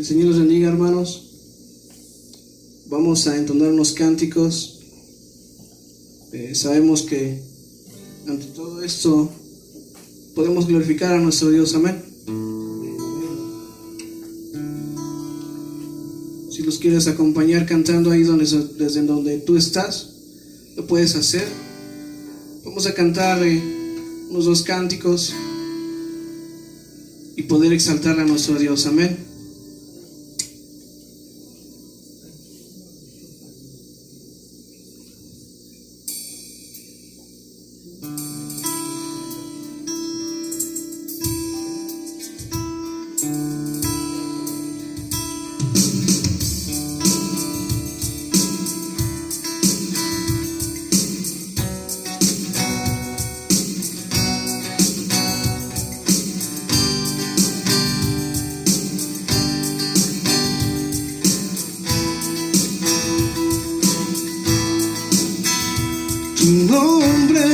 Que el Señor los bendiga, hermanos. Vamos a entonar unos cánticos. Sabemos que ante todo esto podemos glorificar a nuestro Dios. Amén. Si los quieres acompañar cantando ahí desde donde tú estás, lo puedes hacer. Vamos a cantar unos 2 cánticos y poder exaltar a nuestro Dios. Amén. Tu nombre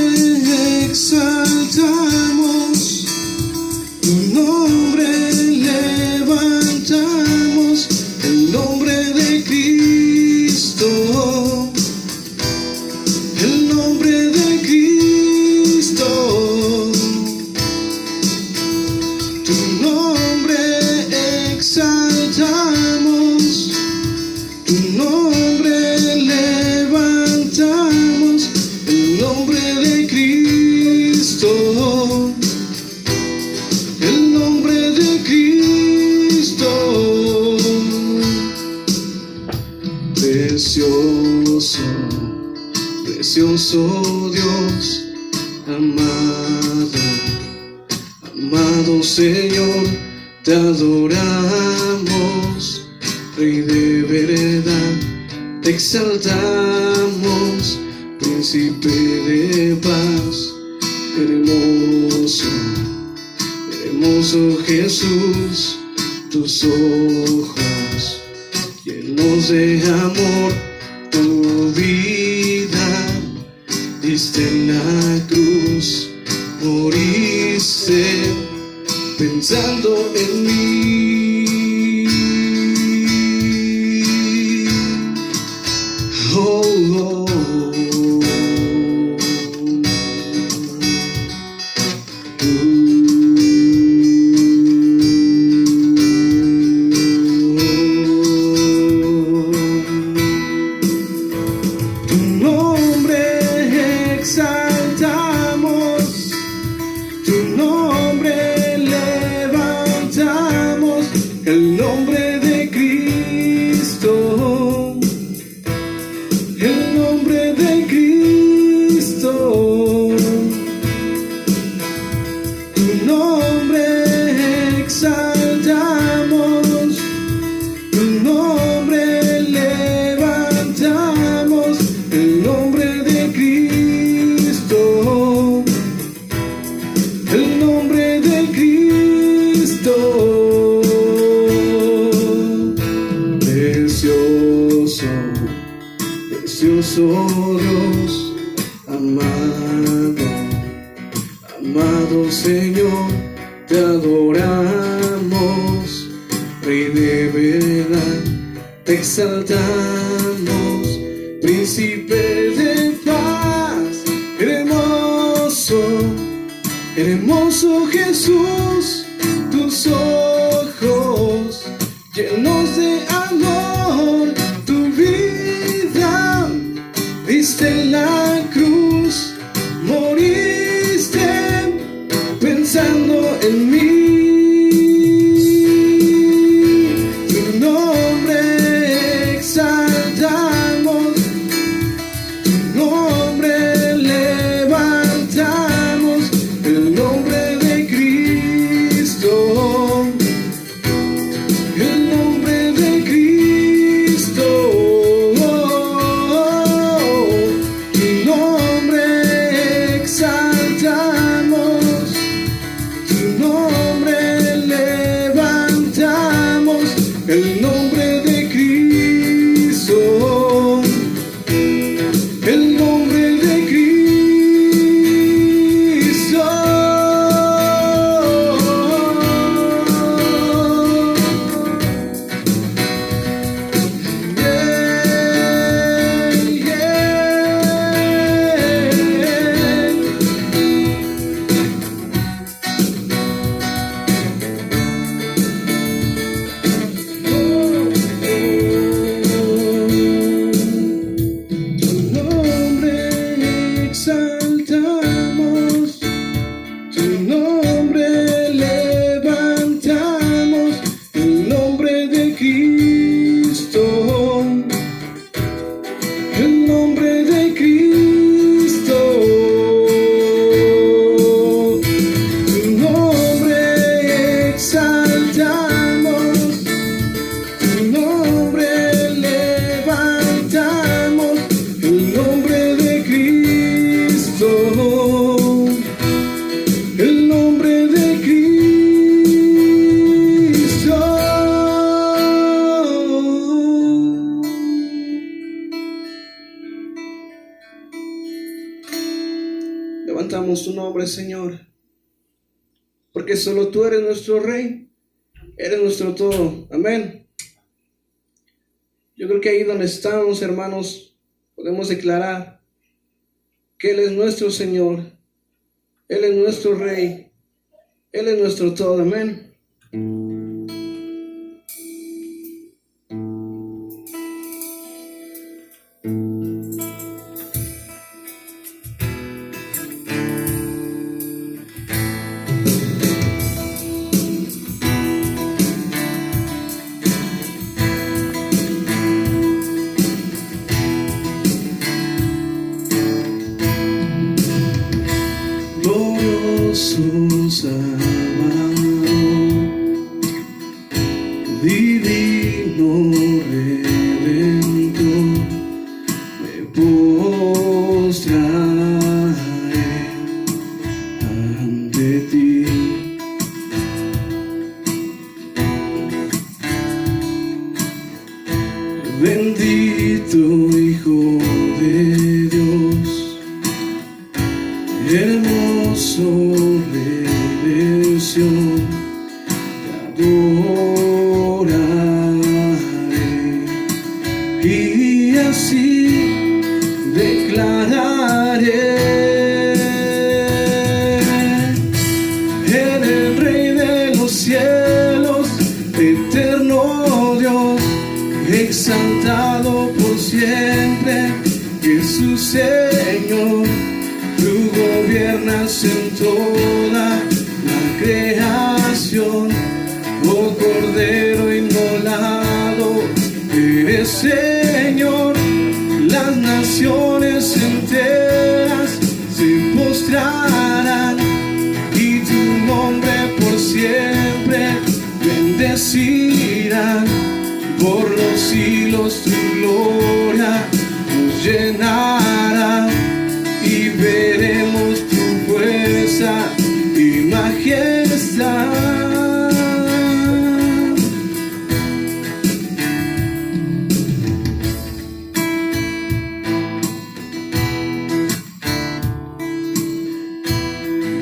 exaltamos, tu nombre levantamos, el nombre de Cristo, el nombre de Cristo. Tu nombre exaltamos, tu nombre levantamos, el nombre de Cristo, el nombre de Cristo. Precioso, precioso Dios, amado, amado Señor, te adoramos, Rey de verdad, te exaltamos, Príncipe de paz, hermoso, hermoso Jesús, tus ojos llenos de amor, tu vida diste en la cruz, moriste pensando en mí. Oh, oh. El nombre de Cristo, el nombre de Cristo, tu nombre exaltamos, tu nombre levantamos, el nombre de Cristo, el nombre de Cristo. Precioso Dios, amado, amado Señor, te adoramos, Rey de verdad, te exaltamos, Príncipe de paz, hermoso, hermoso Jesús, tus ojos llenos de amor, tu vida diste en la cruz, moriste pensando en mí. Tu nombre exaltamos, tu nombre levantamos, el nombre de Cristo, levantamos tu nombre, Señor, porque solo tú eres nuestro Rey, eres nuestro todo. Amén. Yo creo que ahí donde estamos, hermanos, podemos declarar que Él es nuestro Señor, Él es nuestro Rey, Él es nuestro todo. Amén. Glorioso Salvador, divino Redentor, me postraré ante ti. Bendito Hijo de Dios, hermoso redención, te adoraré y así declararé: eres Rey de los cielos, eterno Dios, exaltado por siempre, Jesús Señor. Tú gobiernas en toda la creación, oh Cordero inmolado, eres Señor. Las naciones enteras se postrarán y tu nombre por siempre bendecirán. Por los siglos tu gloria nos llenará y veremos tu fuerza y majestad.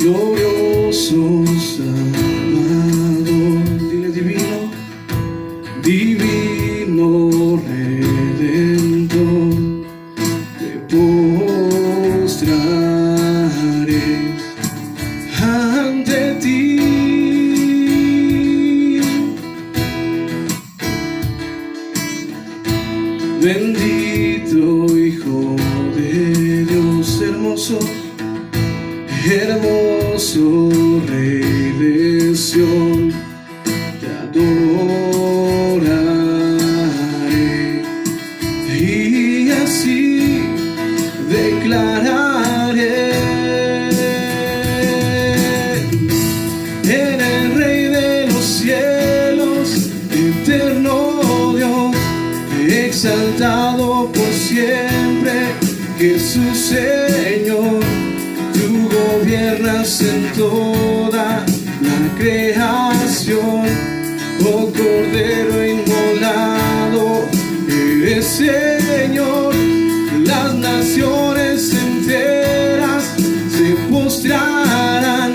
Glorioso Salvador, dile divino, divino Redentor, te postraré ante ti. Bendito Hijo de Dios, hermoso, hermoso Rey de Sión, te adoraré y así declararé: eres Rey de los cielos, eterno Dios, exaltado por siempre, Jesús Señor. Tú gobiernas en toda la creación, oh Cordero inmolado, eres Señor. Las naciones enteras se postrarán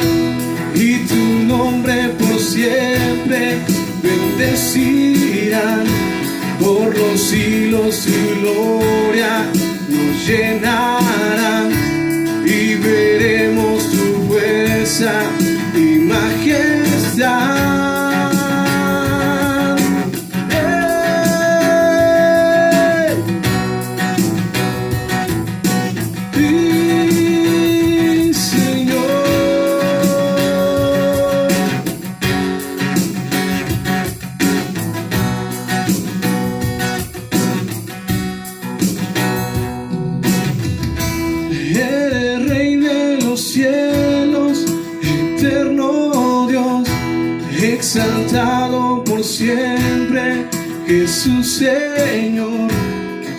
y tu nombre por siempre bendecirán. Por los siglos tu gloria nos llenará y veremos tu fuerza y majestad. Eres Rey de los cielos, eterno Dios, exaltado por siempre, Jesús Señor.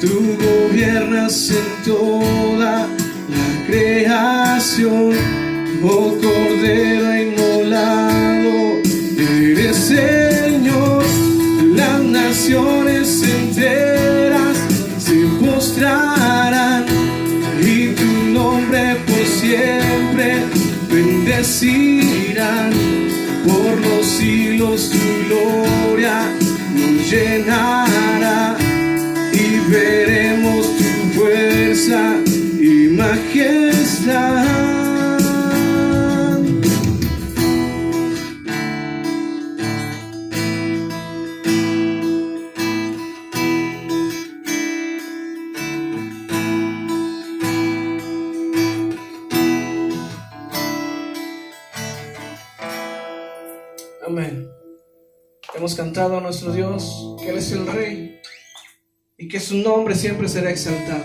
Tú gobiernas en toda la creación, oh Cordero inmolado, eres Señor. Las naciones enteras se postrarán y tu nombre por siempre siempre bendecirán. Por los siglos tu gloria nos llenará y veremos tu fuerza y majestad. Amén. Hemos cantado a nuestro Dios, que Él es el Rey y que su nombre siempre será exaltado.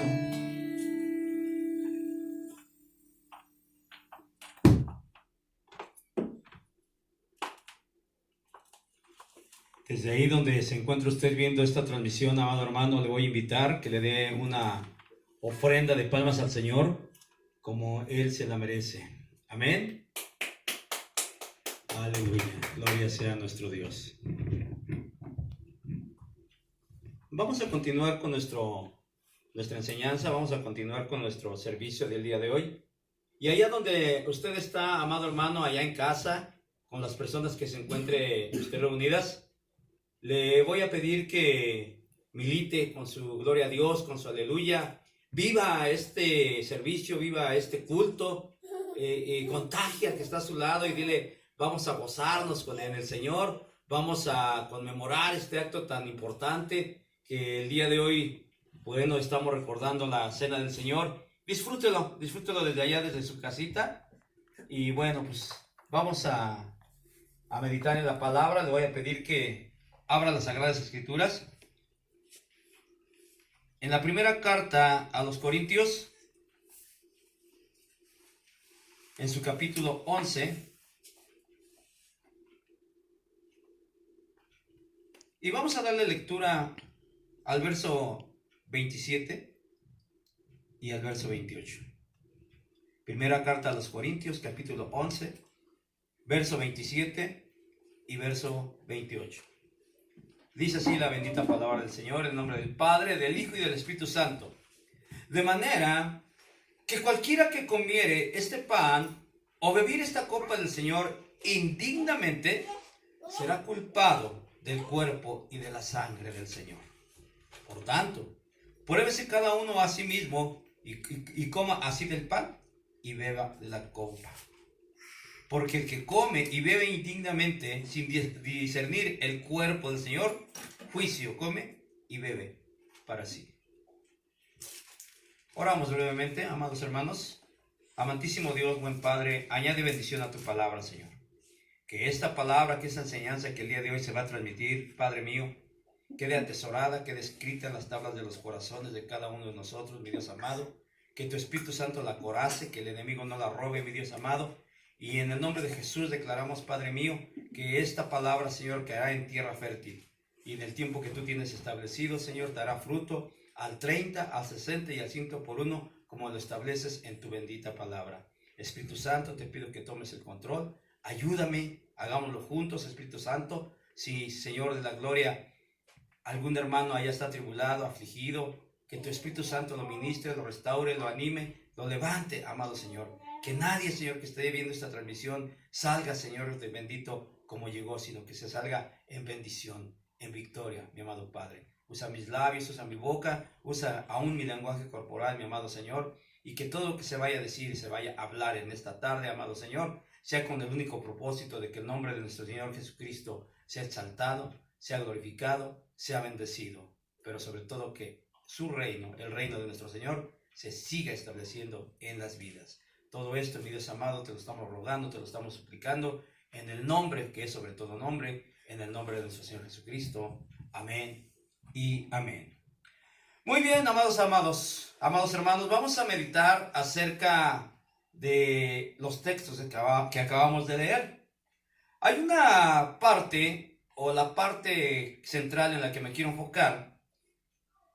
Desde ahí donde se encuentra usted viendo esta transmisión, amado hermano, le voy a invitar que le dé una ofrenda de palmas al Señor como Él se la merece. Amén. Aleluya. Gloria sea a nuestro Dios. Vamos a continuar con nuestra enseñanza, vamos a continuar con nuestro servicio del día de hoy. Y allá donde usted está, amado hermano, allá en casa, con las personas que se encuentren usted reunidas, le voy a pedir que milite con su gloria a Dios, con su aleluya. Viva este servicio, viva este culto, contagia al que está a su lado y dile, vamos a gozarnos en el Señor, vamos a conmemorar este acto tan importante que el día de hoy, bueno, estamos recordando la cena del Señor. Disfrútelo desde allá, desde su casita. Y bueno, pues vamos a meditar en la palabra. Le voy a pedir que abra las Sagradas Escrituras. En la primera carta a los Corintios, en su capítulo 11, y vamos a darle lectura al verso 27 y al verso 28. Primera carta a los Corintios, capítulo 11, verso 27 y verso 28. Dice así la bendita palabra del Señor, en nombre del Padre, del Hijo y del Espíritu Santo. De manera que cualquiera que comiere este pan o bebiere esta copa del Señor indignamente, será culpado del cuerpo y de la sangre del Señor. Por tanto, pruébese cada uno a sí mismo y coma así del pan y beba de la copa. Porque el que come y bebe indignamente, sin discernir el cuerpo del Señor, juicio come y bebe para sí. Oramos brevemente, amados hermanos. Amantísimo Dios, buen Padre, añade bendición a tu palabra, Señor. Que esta palabra, que esta enseñanza que el día de hoy se va a transmitir, Padre mío, quede atesorada, quede escrita en las tablas de los corazones de cada uno de nosotros, mi Dios amado. Que tu Espíritu Santo la corace, que el enemigo no la robe, mi Dios amado. Y en el nombre de Jesús declaramos, Padre mío, que esta palabra, Señor, caerá en tierra fértil. Y en el tiempo que tú tienes establecido, Señor, dará fruto al 30, al 60 y al 100 por uno, como lo estableces en tu bendita palabra. Espíritu Santo, te pido que tomes el control. Ayúdame, hagámoslo juntos, Espíritu Santo. Si, Señor de la gloria, algún hermano allá está atribulado, afligido, que tu Espíritu Santo lo ministre, lo restaure, lo anime, lo levante, amado Señor. Que nadie, Señor, que esté viendo esta transmisión salga, Señor, de bendito como llegó, sino que se salga en bendición, en victoria, mi amado Padre. Usa mis labios, usa mi boca, usa aún mi lenguaje corporal, mi amado Señor, y que todo lo que se vaya a decir y se vaya a hablar en esta tarde, amado Señor, sea con el único propósito de que el nombre de nuestro Señor Jesucristo sea exaltado, sea glorificado, sea bendecido, pero sobre todo que su reino, el reino de nuestro Señor, se siga estableciendo en las vidas. Todo esto, mi Dios amado, te lo estamos rogando, te lo estamos suplicando, en el nombre que es sobre todo nombre, en el nombre de nuestro Señor Jesucristo. Amén y amén. Muy bien, amados hermanos, vamos a meditar acerca de los textos que acabamos de leer. Hay una parte, o la parte central en la que me quiero enfocar,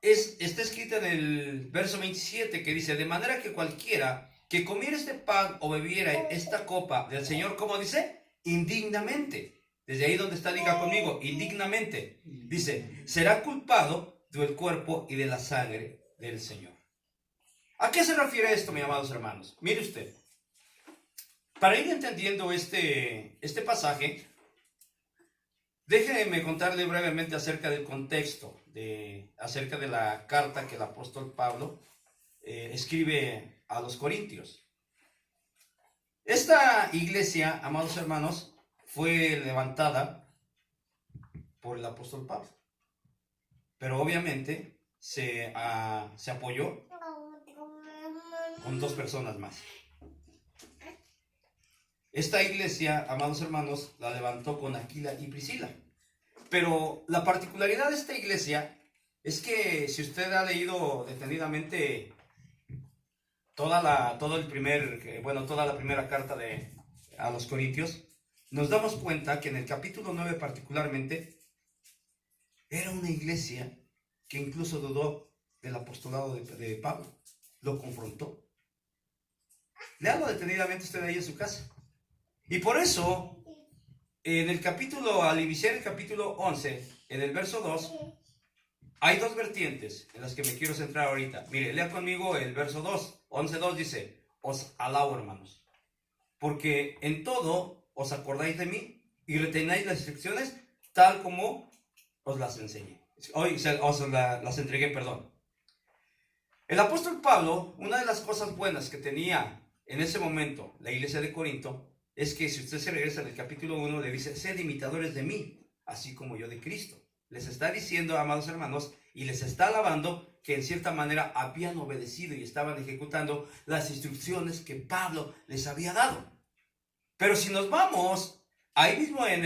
está escrita en el verso 27, que dice, de manera que cualquiera que comiera este pan o bebiera esta copa del Señor, ¿cómo dice? Indignamente. Desde ahí donde está, diga conmigo, indignamente. Dice, será culpado del cuerpo y de la sangre del Señor. ¿A qué se refiere esto, mis amados hermanos? Mire usted, Para ir entendiendo este pasaje, déjenme contarle brevemente acerca del contexto, acerca de la carta que el apóstol Pablo escribe a los Corintios. Esta iglesia, amados hermanos, fue levantada por el apóstol Pablo, pero obviamente se apoyó con 2 personas más. Esta iglesia, amados hermanos, la levantó con Aquila y Priscila. Pero la particularidad de esta iglesia es que si usted ha leído detenidamente toda la primera carta a los Corintios, nos damos cuenta que en el capítulo 9 particularmente era una iglesia que incluso dudó del apostolado de Pablo, lo confrontó. Léalo detenidamente usted ahí en su casa. Y por eso, al iniciar el capítulo 11, en el verso 2, hay 2 vertientes en las que me quiero centrar ahorita. Mire, lea conmigo el verso 2. 11:2 dice: os alabo, hermanos, porque en todo os acordáis de mí y retenéis las instrucciones tal como os las enseñé. Las entregué, perdón. El apóstol Pablo, una de las cosas buenas que tenía en ese momento la iglesia de Corinto, es que si usted se regresa en el capítulo 1, le dice: sed imitadores de mí, así como yo de Cristo. Les está diciendo, amados hermanos, y les está alabando que en cierta manera habían obedecido y estaban ejecutando las instrucciones que Pablo les había dado. Pero si nos vamos ahí mismo en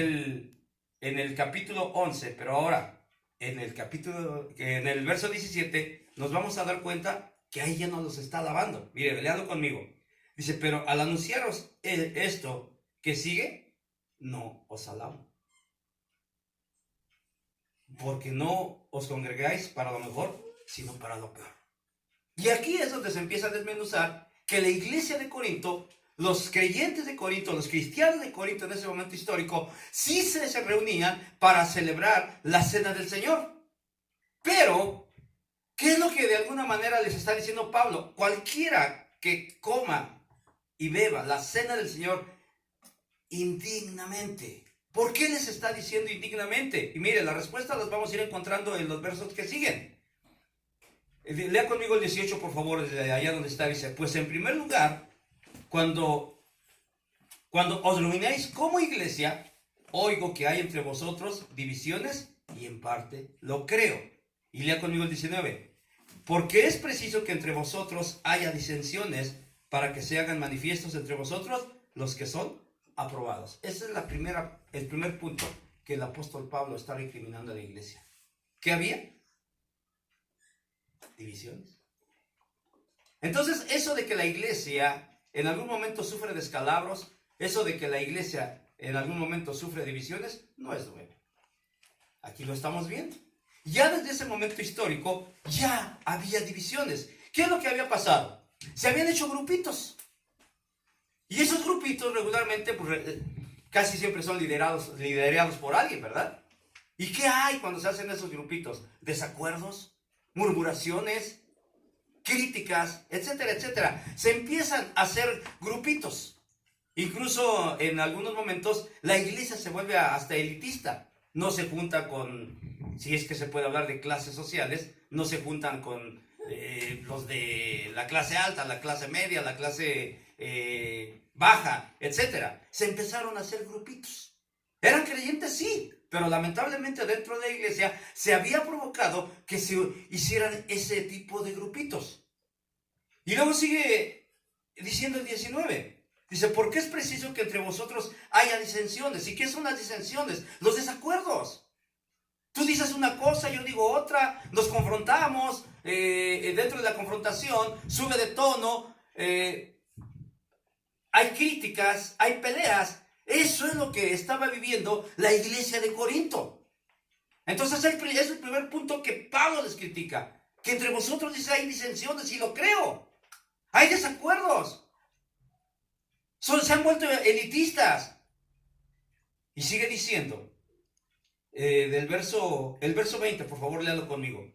el capítulo 11, pero ahora en el verso 17, nos vamos a dar cuenta que ahí ya no los está alabando. Mire, leanlo conmigo. Dice: pero al anunciaros esto que sigue, no os alabo, porque no os congregáis para lo mejor, sino para lo peor. Y aquí es donde se empieza a desmenuzar que la iglesia de Corinto, los creyentes de Corinto, los cristianos de Corinto en ese momento histórico, sí se reunían para celebrar la cena del Señor. Pero, ¿qué es lo que de alguna manera les está diciendo Pablo? Cualquiera que coma y beba la cena del Señor indignamente. ¿Por qué les está diciendo indignamente? Y mire, la respuesta las vamos a ir encontrando en los versos que siguen. Lea conmigo el 18, por favor, desde allá donde está. Dice: pues en primer lugar, cuando os reunáis como iglesia, oigo que hay entre vosotros divisiones, y en parte lo creo. Y lea conmigo el 19. Porque es preciso que entre vosotros haya disensiones, para que se hagan manifiestos entre vosotros los que son aprobados. Ese es el primer punto que el apóstol Pablo está recriminando a la iglesia. ¿Qué había? Divisiones. Entonces, eso de que la iglesia en algún momento sufre descalabros, eso de que la iglesia en algún momento sufre divisiones, no es nuevo. Aquí lo estamos viendo. Ya desde ese momento histórico ya había divisiones. ¿Qué es lo que había pasado? Se habían hecho grupitos. Y esos grupitos regularmente, casi siempre son liderados por alguien, ¿verdad? ¿Y qué hay cuando se hacen esos grupitos? Desacuerdos, murmuraciones, críticas, etcétera, etcétera. Se empiezan a hacer grupitos. Incluso en algunos momentos la iglesia se vuelve hasta elitista. No se junta con, si es que se puede hablar de clases sociales, no se juntan con los de la clase alta, la clase media, la clase baja, etcétera. Se empezaron a hacer grupitos. Eran creyentes, sí, pero lamentablemente dentro de la iglesia se había provocado que se hicieran ese tipo de grupitos. Y luego sigue diciendo el 19. Dice: porque es preciso que entre vosotros haya disensiones. ¿Y qué son las disensiones? Los desacuerdos. Tú dices una cosa, yo digo otra, nos confrontamos, dentro de la confrontación sube de tono, hay críticas, hay peleas. Eso es lo que estaba viviendo la iglesia de Corinto. Entonces es el primer punto que Pablo les critica, que entre vosotros dice hay disensiones, y lo creo. Hay desacuerdos. Se han vuelto elitistas. Y sigue diciendo, el verso 20, por favor, léalo conmigo.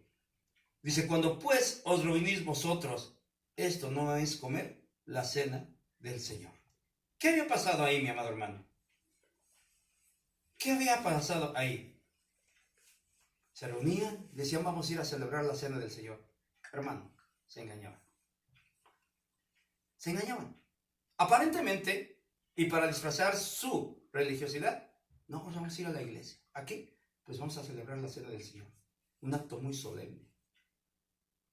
Dice: cuando pues os reunís vosotros, esto no es comer la cena del Señor. ¿Qué había pasado ahí, mi amado hermano? ¿Qué había pasado ahí? Se reunían, decían vamos a ir a celebrar la cena del Señor. Hermano, se engañaban. Se engañaban. Aparentemente, y para disfrazar su religiosidad, no, pues vamos a ir a la iglesia. ¿A qué? Pues vamos a celebrar la cena del Señor. Un acto muy solemne.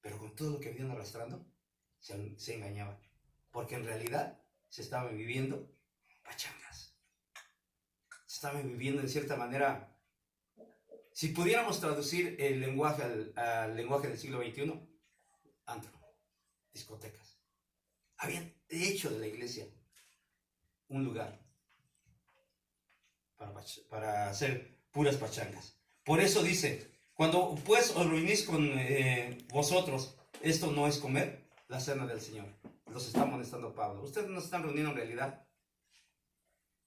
Pero con todo lo que venían arrastrando, se engañaban. Porque en realidad se estaban viviendo pachangas. Se estaban viviendo en cierta manera. Si pudiéramos traducir el lenguaje al lenguaje del siglo XXI, antro, discotecas. Habían hecho de la iglesia un lugar para hacer puras pachangas. Por eso dice, cuando pues os reunís con vosotros, esto no es comer la cena del Señor. Los está amonestando Pablo. Ustedes no se están reuniendo en realidad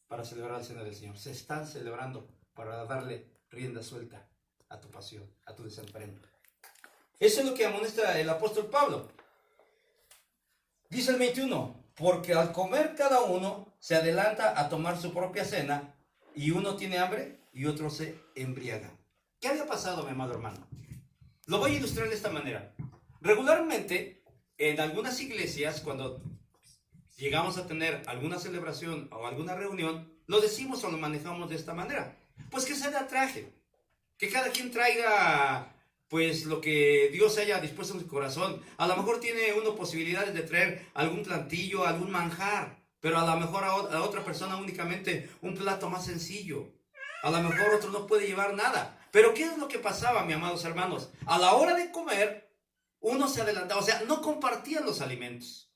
para celebrar la cena del Señor. Se están celebrando para darle rienda suelta a tu pasión, a tu desenfreno. Eso es lo que amonesta el apóstol Pablo. Dice el 21, porque al comer cada uno se adelanta a tomar su propia cena y uno tiene hambre y otro se embriaga. ¿Qué había pasado, mi amado hermano? Lo voy a ilustrar de esta manera. Regularmente, en algunas iglesias, cuando llegamos a tener alguna celebración o alguna reunión, lo decimos o lo manejamos de esta manera. Pues que se da traje, que cada quien traiga pues lo que Dios haya dispuesto en su corazón. A lo mejor tiene uno posibilidades de traer algún platillo, algún manjar, pero a lo mejor a otra persona únicamente un plato más sencillo. A lo mejor otro no puede llevar nada. Pero ¿qué es lo que pasaba, mis amados hermanos? A la hora de comer, uno se adelantaba, o sea, no compartían los alimentos.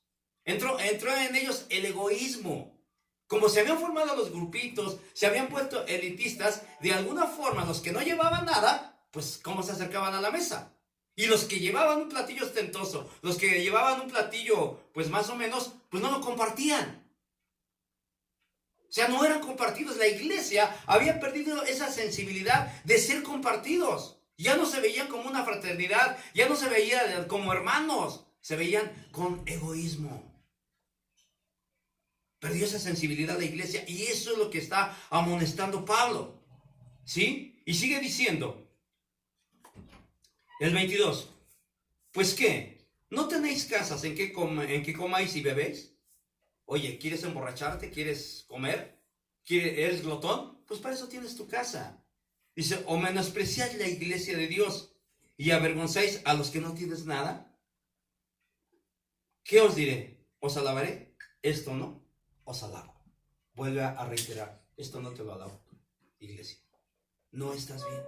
Entró en ellos el egoísmo. Como se habían formado los grupitos, se habían puesto elitistas, de alguna forma los que no llevaban nada, pues ¿cómo se acercaban a la mesa? Y los que llevaban un platillo ostentoso, los que llevaban un platillo pues más o menos, pues no lo compartían. O sea, no eran compartidos. La iglesia había perdido esa sensibilidad de ser compartidos. Ya no se veían como una fraternidad, ya no se veían como hermanos, se veían con egoísmo. Perdió esa sensibilidad la iglesia y eso es lo que está amonestando Pablo. ¿Sí? Y sigue diciendo, el 22, pues ¿qué? ¿No tenéis casas en que comáis y bebéis? Oye, ¿quieres emborracharte? ¿Quieres comer? ¿Eres glotón? Pues para eso tienes tu casa. Dice, ¿o menospreciáis la iglesia de Dios y avergonzáis a los que no tienes nada? ¿Qué os diré? ¿Os alabaré? Esto no, os alabo. Vuelve a reiterar, esto no te lo alabo, iglesia. No estás bien.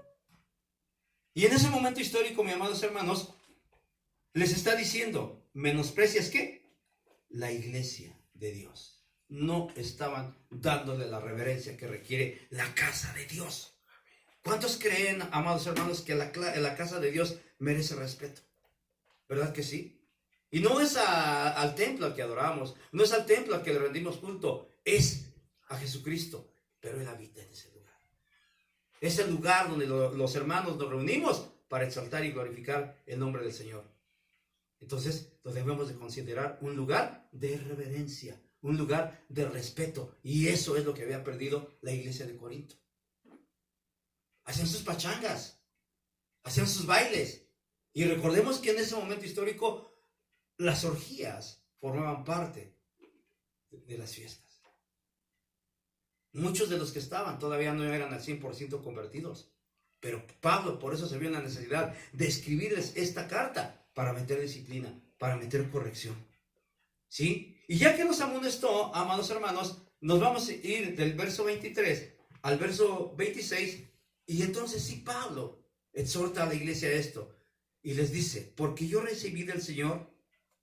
Y en ese momento histórico, mis amados hermanos, les está diciendo, ¿menosprecias qué? La iglesia de Dios. No estaban dándole la reverencia que requiere la casa de Dios. ¿Cuántos creen, amados hermanos, que la casa de Dios merece respeto? ¿Verdad que sí? Y no es al templo al que adoramos, no es al templo al que le rendimos culto, es a Jesucristo, pero Él habita en ese lugar. Es el lugar donde los hermanos nos reunimos para exaltar y glorificar el nombre del Señor. Entonces, lo debemos de considerar un lugar de reverencia, un lugar de respeto. Y eso es lo que había perdido la iglesia de Corinto. Hacían sus pachangas, hacían sus bailes. Y recordemos que en ese momento histórico, las orgías formaban parte de las fiestas. Muchos de los que estaban todavía no eran al 100% convertidos. Pero Pablo por eso se vio en la necesidad de escribirles esta carta para meter disciplina, para meter corrección. ¿Sí? Y ya que nos amonestó, amados hermanos, nos vamos a ir del verso 23 al verso 26. Y entonces sí, Pablo exhorta a la iglesia a esto. Y les dice, porque yo recibí del Señor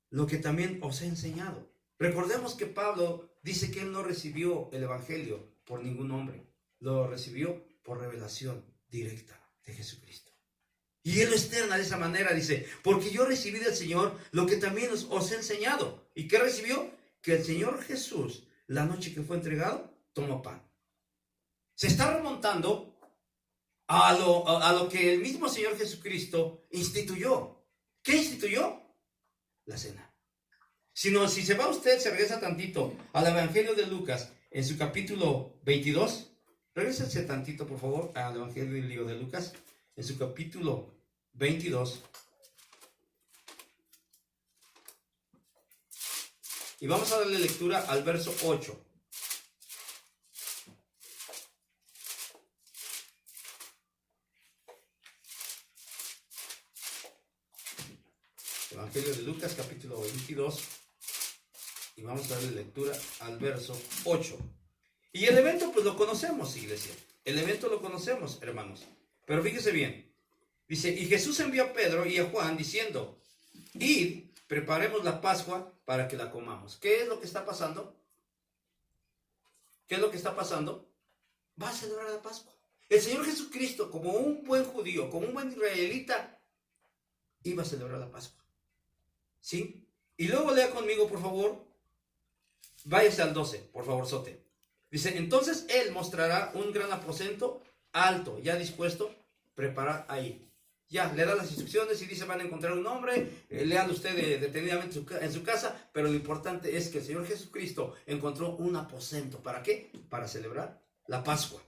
lo que también os he enseñado. Recordemos que Pablo dice que él no recibió el evangelio por ningún hombre. Lo recibió por revelación directa de Jesucristo. Y él lo externa de esa manera, dice, porque yo recibí del Señor lo que también os he enseñado. ¿Y qué recibió? Que el Señor Jesús, la noche que fue entregado, tomó pan. Se está remontando a lo que el mismo Señor Jesucristo instituyó. ¿Qué instituyó? La cena. Sino, si se va usted, se regresa tantito al Evangelio de Lucas, en su capítulo 22. Regrésese tantito, por favor, al Evangelio de Lucas, en su capítulo 22. Y vamos a darle lectura al verso 8. Evangelio de Lucas, capítulo 22. Y vamos a darle lectura al verso 8. Y el evento, pues lo conocemos, iglesia. El evento lo conocemos, hermanos. Pero fíjese bien. Dice, y Jesús envió a Pedro y a Juan diciendo, id, preparemos la Pascua para que la comamos. ¿Qué es lo que está pasando? ¿Qué es lo que está pasando? Va a celebrar la Pascua. El Señor Jesucristo, como un buen judío, como un buen israelita, iba a celebrar la Pascua. ¿Sí? Y luego lea conmigo, por favor. Váyase al 12, por favor, Sote. Dice, entonces Él mostrará un gran aposento alto, ya dispuesto, preparar ahí. Ya, le da las instrucciones y dice, van a encontrar un hombre, léalo usted detenidamente en su casa, pero lo importante es que el Señor Jesucristo encontró un aposento. ¿Para qué? Para celebrar la Pascua.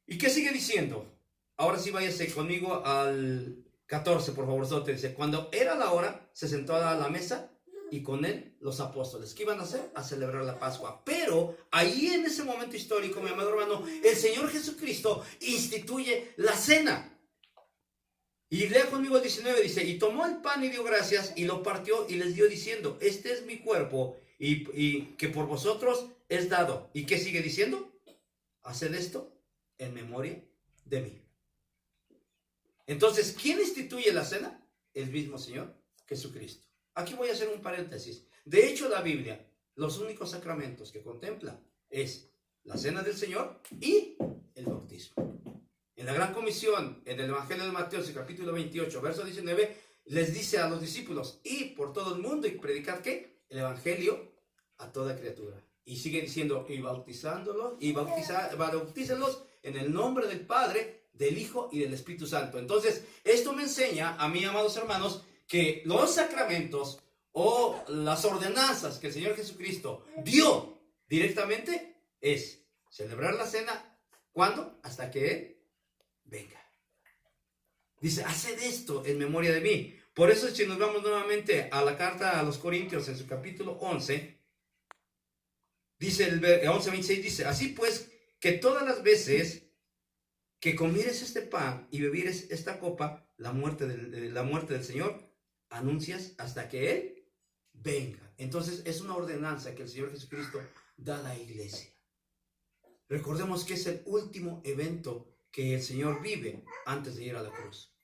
¿Y qué sigue diciendo? Ahora sí váyase conmigo al 14, por favor, Sote. Dice, cuando era la hora, se sentó a la mesa y con él los apóstoles. ¿Qué iban a hacer? A celebrar la Pascua. Pero ahí en ese momento histórico, mi amado hermano, el Señor Jesucristo instituye la cena. Y lea conmigo el 19, dice, y tomó el pan y dio gracias y lo partió y les dio diciendo, este es mi cuerpo y que por vosotros es dado. ¿Y qué sigue diciendo? Haced esto en memoria de mí. Entonces, ¿quién instituye la cena? El mismo Señor Jesucristo. Aquí voy a hacer un paréntesis. De hecho, la Biblia, los únicos sacramentos que contempla es la cena del Señor y el bautismo. En la Gran Comisión, en el Evangelio de Mateo, en capítulo 28, verso 19, les dice a los discípulos, id por todo el mundo y predicad, ¿qué? El Evangelio a toda criatura. Y sigue diciendo, y bautizándolos, y bautícenlos en el nombre del Padre, del Hijo y del Espíritu Santo. Entonces, esto me enseña a mí, amados hermanos, que los sacramentos o las ordenanzas que el Señor Jesucristo dio directamente es celebrar la cena, ¿cuándo? Hasta que Él venga. Dice, haced esto en memoria de mí. Por eso, si nos vamos nuevamente a la carta a los Corintios en su capítulo 11, dice el 11:26, dice, así pues, que todas las veces que comieres este pan y bebieres esta copa, la muerte del Señor, anuncias hasta que Él venga. Entonces es una ordenanza que el Señor Jesucristo da a la iglesia. Recordemos que es el último evento que el Señor vive antes de ir a la cruz.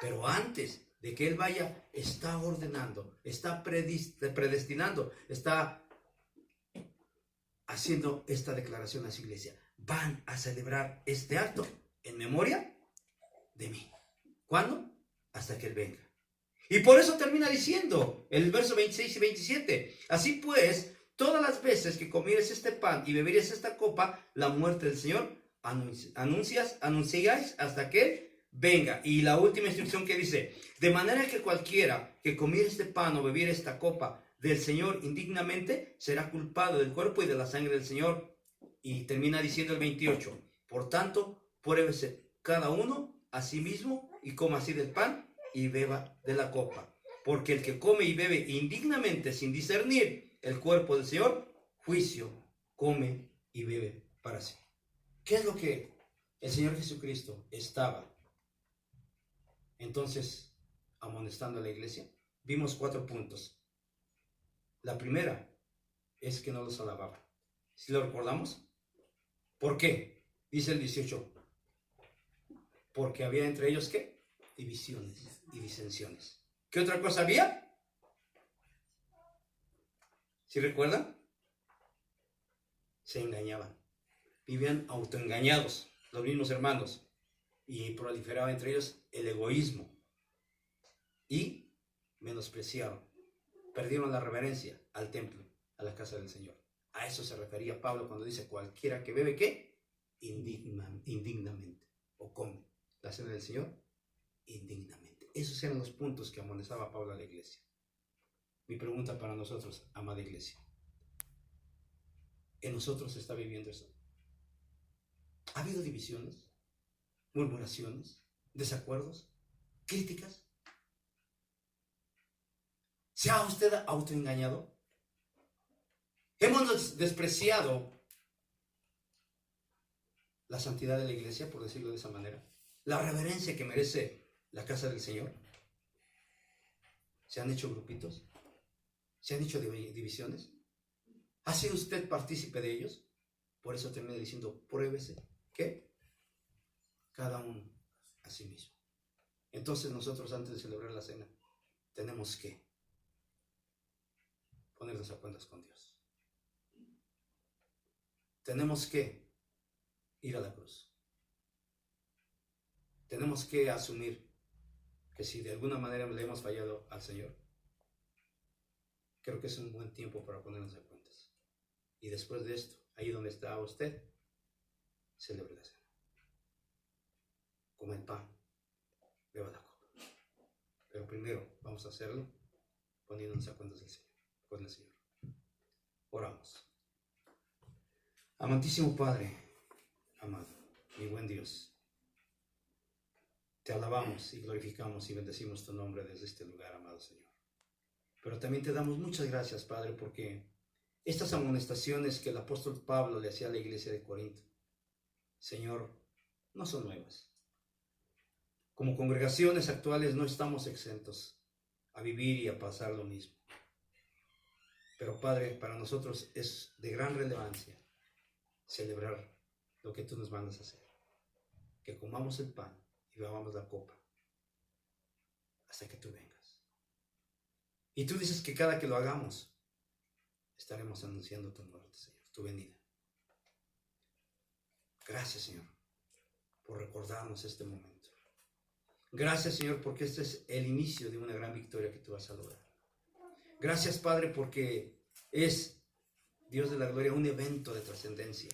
Pero antes de que Él vaya, está ordenando, está predestinando, está haciendo esta declaración a su iglesia. Van a celebrar este acto en memoria de mí. ¿Cuándo? Hasta que Él venga. Y por eso termina diciendo el verso 26 y 27. Así pues, todas las veces que comieres este pan y beberes esta copa, la muerte del Señor, anunciáis hasta que Él venga. Y la última instrucción que dice, de manera que cualquiera que comiere este pan o bebiere esta copa del Señor indignamente, será culpado del cuerpo y de la sangre del Señor. Y termina diciendo el 28, por tanto, pruébese cada uno a sí mismo y coma así del pan y beba de la copa. Porque el que come y bebe indignamente sin discernir el cuerpo del Señor, juicio come y bebe para sí. ¿Qué es lo que el Señor Jesucristo estaba entonces amonestando a la iglesia? Vimos 4 puntos. La primera es que no los alababa. ¿Sí lo recordamos? ¿Por qué? Dice el 18. Porque había entre ellos, ¿qué? Divisiones y disensiones. ¿Qué otra cosa había? ¿Sí recuerdan? Se engañaban. Vivían autoengañados, los mismos hermanos. Y proliferaba entre ellos el egoísmo. Y menospreciaron. Perdieron la reverencia al templo, a la casa del Señor. A eso se refería Pablo cuando dice, cualquiera que bebe, ¿qué? Indignamente. O come la cena del Señor indignamente. Esos eran los puntos que amonestaba Pablo a la iglesia. Mi pregunta para nosotros, amada iglesia, ¿en nosotros se está viviendo eso? ¿Ha habido divisiones, murmuraciones, desacuerdos, críticas? ¿Se ha usted autoengañado? ¿Hemos despreciado la santidad de la iglesia, por decirlo de esa manera? ¿La reverencia que merece la casa del Señor? ¿Se han hecho grupitos? ¿Se han hecho divisiones? ¿Ha sido usted partícipe de ellos? Por eso termina diciendo, pruébese, ¿qué? Cada uno a sí mismo. Entonces nosotros, antes de celebrar la cena, tenemos que ponernos a cuentas con Dios. Tenemos que ir a la cruz. Tenemos que asumir que si de alguna manera le hemos fallado al Señor, creo que es un buen tiempo para ponernos a cuentas. Y después de esto, ahí donde está usted, celebre la cena. Coma el pan, beba la copa. Pero primero vamos a hacerlo poniéndonos a cuentas del Señor, con el Señor. Oramos. Amantísimo Padre, amado, mi buen Dios, te alabamos y glorificamos y bendecimos tu nombre desde este lugar, amado Señor. Pero también te damos muchas gracias, Padre, porque estas amonestaciones que el apóstol Pablo le hacía a la iglesia de Corinto, Señor, no son nuevas. Como congregaciones actuales no estamos exentos a vivir y a pasar lo mismo. Pero, Padre, para nosotros es de gran relevancia celebrar lo que tú nos mandas a hacer. Que comamos el pan y bebamos la copa hasta que tú vengas. Y tú dices que cada que lo hagamos, estaremos anunciando tu muerte, Señor, tu venida. Gracias, Señor, por recordarnos este momento. Gracias, Señor, porque este es el inicio de una gran victoria que tú vas a lograr. Gracias, Padre, porque es, Dios de la gloria, un evento de trascendencia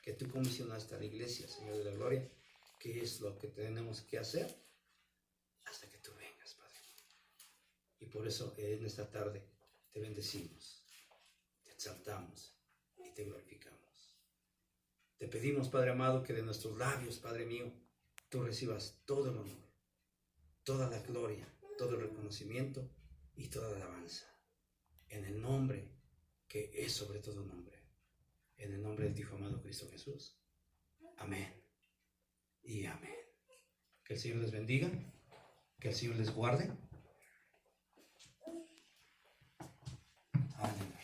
que tú comisionaste a la iglesia, Señor de la gloria, que es lo que tenemos que hacer hasta que tú vengas, Padre. Y por eso en esta tarde te bendecimos, te exaltamos y te glorificamos. Te pedimos, Padre amado, que de nuestros labios, Padre mío, tú recibas todo el honor, toda la gloria, todo el reconocimiento y toda la alabanza. En el nombre que es sobre todo nombre. En el nombre del Hijo amado Cristo Jesús. Amén. Y amén. Que el Señor les bendiga. Que el Señor les guarde. Aleluya.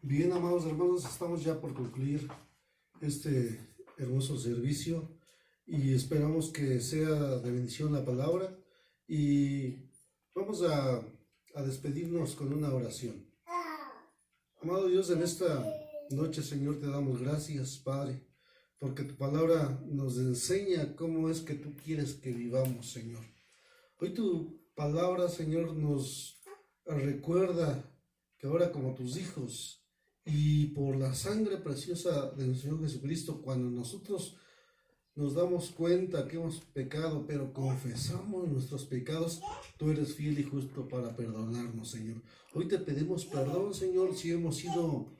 Bien, amados hermanos, estamos ya por concluir este hermoso servicio y esperamos que sea de bendición la palabra y vamos a despedirnos con una oración. Amado Dios, en esta noche, Señor, te damos gracias, Padre, porque tu palabra nos enseña cómo es que tú quieres que vivamos, Señor. Hoy tu palabra, Señor, nos recuerda que ahora como tus hijos y por la sangre preciosa de nuestro Señor Jesucristo, cuando nosotros nos damos cuenta que hemos pecado, pero confesamos nuestros pecados, tú eres fiel y justo para perdonarnos, Señor. Hoy te pedimos perdón, Señor, si hemos sido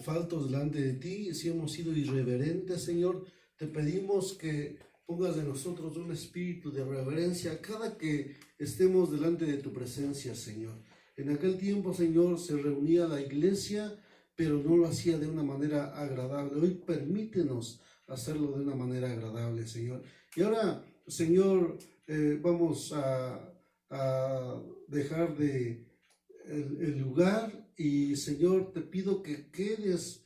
faltos delante de ti, si hemos sido irreverentes, Señor. Te pedimos que pongas de nosotros un espíritu de reverencia cada que estemos delante de tu presencia, Señor. En aquel tiempo, Señor, se reunía la iglesia, pero no lo hacía de una manera agradable. Hoy permítenos hacerlo de una manera agradable, Señor. Y ahora, Señor, vamos a dejar el lugar y, Señor, te pido que quedes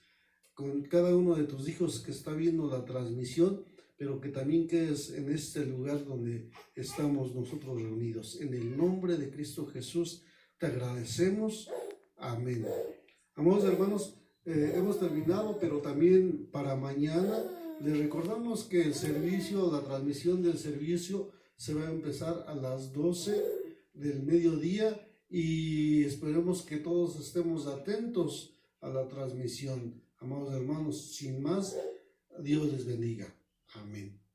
con cada uno de tus hijos que está viendo la transmisión, pero que también quedes en este lugar donde estamos nosotros reunidos. En el nombre de Cristo Jesús, te agradecemos. Amén. Amados hermanos, hemos terminado, pero también para mañana les recordamos que el servicio, la transmisión del servicio se va a empezar a las 12 del mediodía y esperemos que todos estemos atentos a la transmisión. Amados hermanos, sin más, Dios les bendiga. Amén.